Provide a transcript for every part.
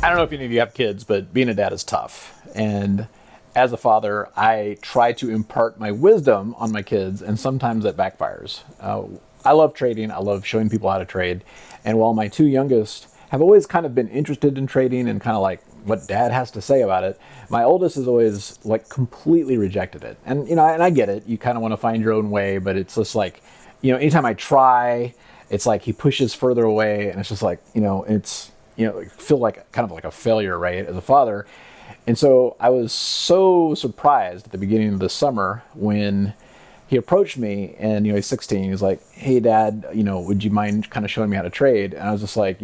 I don't know if any of you have kids, but being a dad is tough. And as a father, I try to impart my wisdom on my kids, and sometimes that backfires. I love trading. I love showing people how to trade. And while my two youngest have always kind of been interested in trading and kind of like what dad has to say about it, my oldest has always like completely rejected it. And, you know, and I get it. You kind of want to find your own way, but it's just like, you know, anytime I try, it's like he pushes further away, and it's just like, feel like kind of like a failure, right, as a father. And so I was so surprised at the beginning of the summer when he approached me, and, he's 16. He's like, "Hey dad, would you mind kind of showing me how to trade?" And I was just like,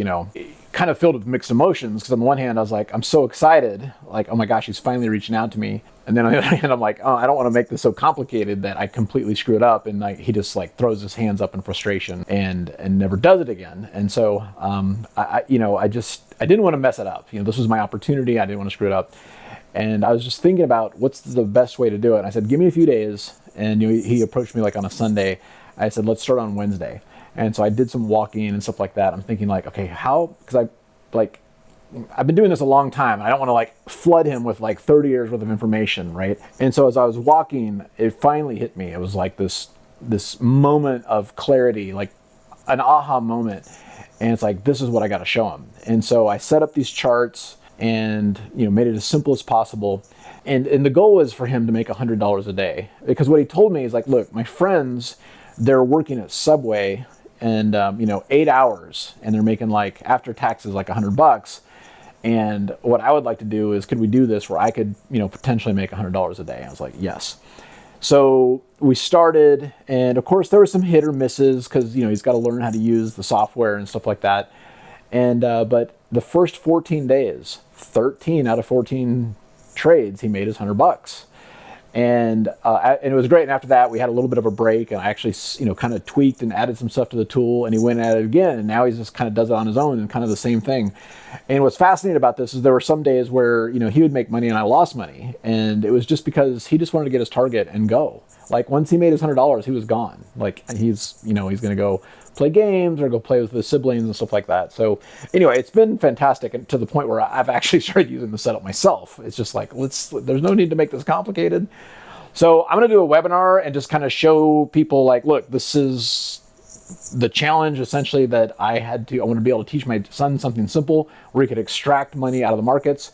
kind of filled with mixed emotions, because on the one hand I was like, I'm so excited, like, oh my gosh, he's finally reaching out to me. And then on the other hand, I'm like, oh, I don't want to make this so complicated that I completely screw it up. And like, he just like throws his hands up in frustration and never does it again. And so, I didn't want to mess it up. This was my opportunity. I didn't want to screw it up. And I was just thinking about what's the best way to do it. And I said, give me a few days. And he approached me like on a Sunday. I said, let's start on Wednesday. And so I did some walking and stuff like that. I'm thinking like, okay, because I've been doing this a long time. I don't want to like flood him with like 30 years worth of information, right? And so as I was walking, it finally hit me. It was like this moment of clarity, like an aha moment. And it's like, this is what I got to show him. And so I set up these charts and, made it as simple as possible. And the goal was for him to make $100 a day. Because what he told me is like, look, my friends, they're working at Subway and 8 hours, and they're making like after taxes like $100. And what I would like to do is, could we do this where I could potentially make $100 a day? I was like, yes. So we started, and of course there were some hit or misses because he's got to learn how to use the software and stuff like that. And but the first 14 days, 13 out of 14 trades, he made his $100. And it was great. And after that, we had a little bit of a break, and I actually, kind of tweaked and added some stuff to the tool, and he went at it again. And now he just kind of does it on his own and kind of the same thing. And what's fascinating about this is there were some days where, he would make money and I lost money. And it was just because he just wanted to get his target and go. Like once he made his $100, he was gone. Like he's going to go play games or go play with his siblings and stuff like that. So anyway, it's been fantastic, and to the point where I've actually started using the setup myself. It's just like, there's no need to make this complicated. So I'm going to do a webinar and just kind of show people like, look, this is the challenge essentially that I want to be able to teach my son something simple where he could extract money out of the markets.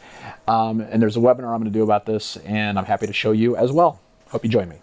And there's a webinar I'm going to do about this, and I'm happy to show you as well. Hope you join me.